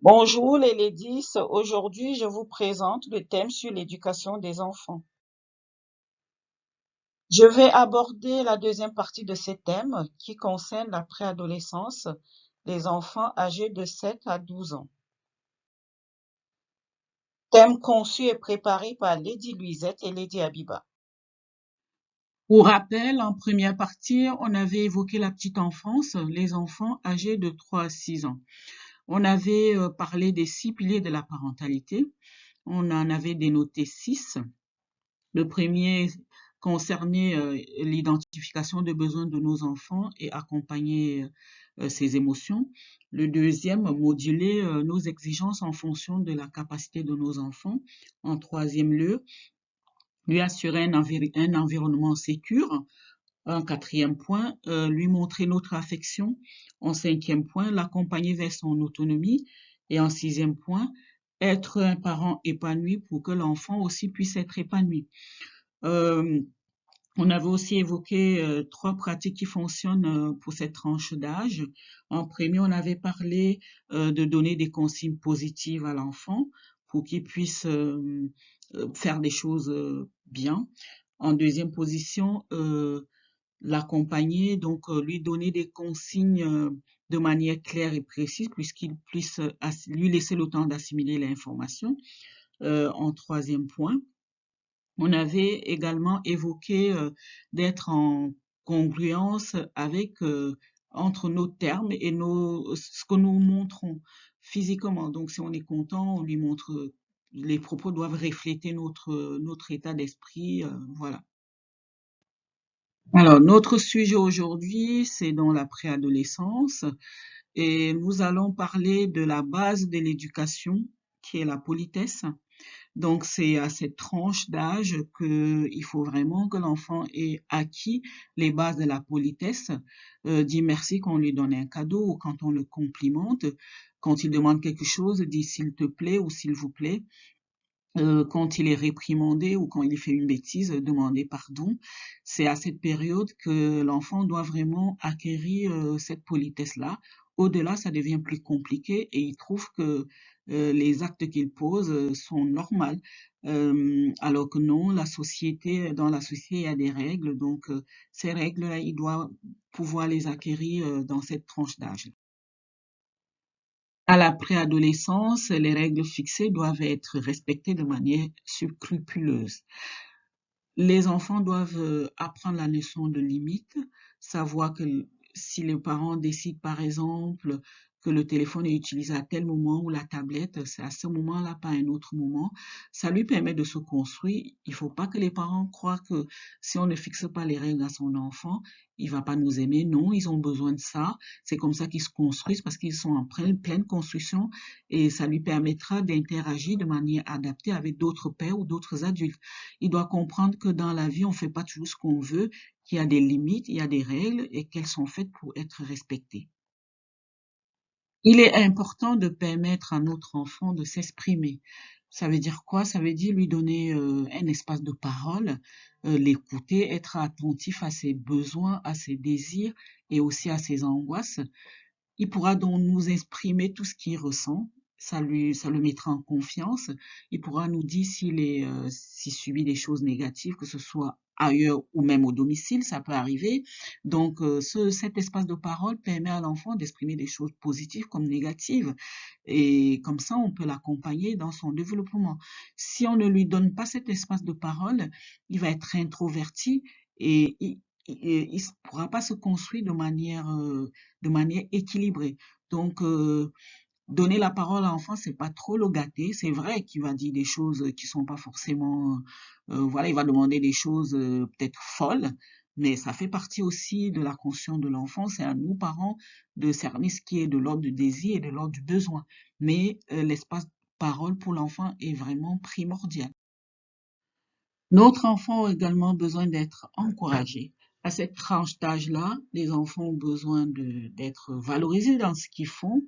Bonjour les ladies, aujourd'hui je vous présente le thème sur l'éducation des enfants. Je vais aborder la deuxième partie de ce thème qui concerne la préadolescence, les enfants âgés de 7 à 12 ans. Thème conçu et préparé par Lady Louisette et Lady Abiba. Pour rappel, en première partie, on avait évoqué la petite enfance, les enfants âgés de 3 à 6 ans. On avait parlé des 6 piliers de la parentalité. On en avait dénoté 6. Le premier concernait l'identification des besoins de nos enfants et accompagner ses émotions. Le deuxième, moduler nos exigences en fonction de la capacité de nos enfants. En troisième lieu, lui assurer un environnement sécure. En quatrième point, lui montrer notre affection. En cinquième point, l'accompagner vers son autonomie. Et en sixième point, être un parent épanoui pour que l'enfant aussi puisse être épanoui. Euh, on avait aussi évoqué trois pratiques qui fonctionnent pour cette tranche d'âge. En premier, on avait parlé de donner des consignes positives à l'enfant pour qu'il puisse faire des choses bien. En deuxième position, l'accompagner, donc lui donner des consignes de manière claire et précise puisqu'il puisse lui laisser le temps d'assimiler l'information. En troisième point, on avait également évoqué d'être en congruence avec entre nos termes et ce que nous montrons physiquement. Donc, si on est content, on lui montre. Les propos doivent refléter notre état d'esprit, voilà. Alors, notre sujet aujourd'hui, c'est dans la préadolescence et nous allons parler de la base de l'éducation, qui est la politesse. Donc, c'est à cette tranche d'âge qu'il faut vraiment que l'enfant ait acquis les bases de la politesse, dire merci quand on lui donne un cadeau ou quand on le complimente, quand il demande quelque chose, dire s'il te plaît ou s'il vous plaît. Quand il est réprimandé ou quand il fait une bêtise, demander pardon. C'est à cette période que l'enfant doit vraiment acquérir cette politesse-là. Au-delà, ça devient plus compliqué et il trouve que les actes qu'il pose sont normaux. Alors que non, dans la société, il y a des règles. Donc, ces règles-là, il doit pouvoir les acquérir dans cette tranche d'âge. À la préadolescence, les règles fixées doivent être respectées de manière scrupuleuse. Les enfants doivent apprendre la notion de limite, savoir que si les parents décident par exemple que le téléphone est utilisé à tel moment ou la tablette, c'est à ce moment-là, pas à un autre moment, ça lui permet de se construire. Il faut pas que les parents croient que si on ne fixe pas les règles à son enfant, il va pas nous aimer. Non, ils ont besoin de ça. C'est comme ça qu'ils se construisent parce qu'ils sont en pleine construction et ça lui permettra d'interagir de manière adaptée avec d'autres pères ou d'autres adultes. Il doit comprendre que dans la vie, on ne fait pas toujours ce qu'on veut, qu'il y a des limites, il y a des règles et qu'elles sont faites pour être respectées. Il est important de permettre à notre enfant de s'exprimer. Ça veut dire quoi? Ça veut dire lui donner un espace de parole, l'écouter, être attentif à ses besoins, à ses désirs et aussi à ses angoisses. Il pourra donc nous exprimer tout ce qu'il ressent. Ça le mettra en confiance. Il pourra nous dire s'il subit des choses négatives, que ce soit ailleurs ou même au domicile, ça peut arriver. Donc, cet espace de parole permet à l'enfant d'exprimer des choses positives comme négatives. Et comme ça, on peut l'accompagner dans son développement. Si on ne lui donne pas cet espace de parole, il va être introverti et il ne pourra pas se construire de manière équilibrée. Donc, donner la parole à l'enfant, c'est pas trop le gâter. C'est vrai qu'il va dire des choses qui sont pas forcément, voilà, il va demander des choses peut-être folles, mais ça fait partie aussi de la conscience de l'enfant. C'est à nous, parents, de cerner ce qui est de l'ordre du désir et de l'ordre du besoin. Mais l'espace de parole pour l'enfant est vraiment primordial. Notre enfant a également besoin d'être encouragé. À cette tranche d'âge-là, les enfants ont besoin d'être valorisés dans ce qu'ils font.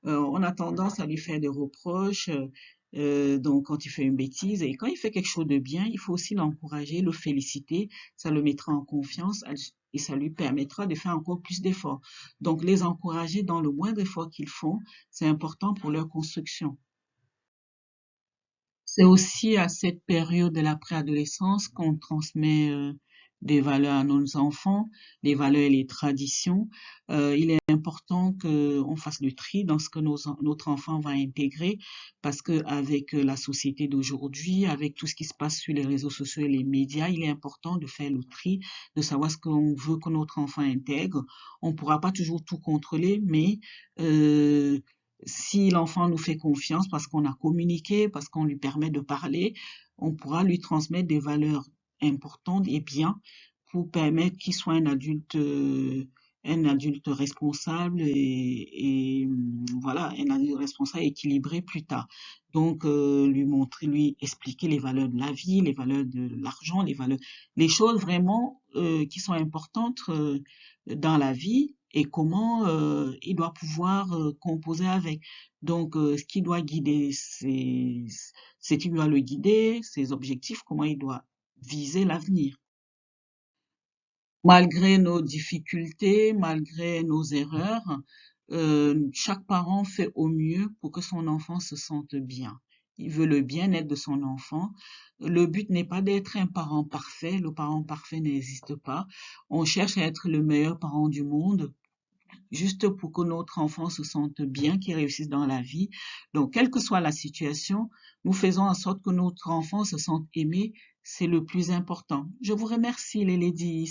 On a tendance à lui faire des reproches, donc quand il fait une bêtise et quand il fait quelque chose de bien, il faut aussi l'encourager, le féliciter. Ça le mettra en confiance. et ça lui permettra de faire encore plus d'efforts. Donc, les encourager dans le moindre effort qu'ils font, c'est important pour leur construction. C'est aussi à cette période de la préadolescence qu'on transmet des valeurs à nos enfants, les valeurs et les traditions. Il est important qu'on fasse le tri dans ce que notre enfant va intégrer parce que avec la société d'aujourd'hui, avec tout ce qui se passe sur les réseaux sociaux et les médias, il est important de faire le tri, de savoir ce qu'on veut que notre enfant intègre. On ne pourra pas toujours tout contrôler, mais euh, si l'enfant nous fait confiance parce qu'on a communiqué, parce qu'on lui permet de parler, on pourra lui transmettre des valeurs importantes et bien pour permettre qu'il soit un adulte responsable voilà, un adulte responsable équilibré plus tard. Donc, lui montrer, lui expliquer les valeurs de la vie, les valeurs de l'argent, les choses vraiment qui sont importantes dans la vie et comment il doit pouvoir composer avec. Donc, ce qui doit guider, c'est qui doit le guider, ses objectifs, comment il doit viser l'avenir. Malgré nos difficultés, malgré nos erreurs, chaque parent fait au mieux pour que son enfant se sente bien. Il veut le bien-être de son enfant. Le but n'est pas d'être un parent parfait. Le parent parfait n'existe pas. On cherche à être le meilleur parent du monde juste pour que notre enfant se sente bien, qu'il réussisse dans la vie. Donc, quelle que soit la situation, nous faisons en sorte que notre enfant se sente aimé. C'est le plus important. Je vous remercie, les ladies.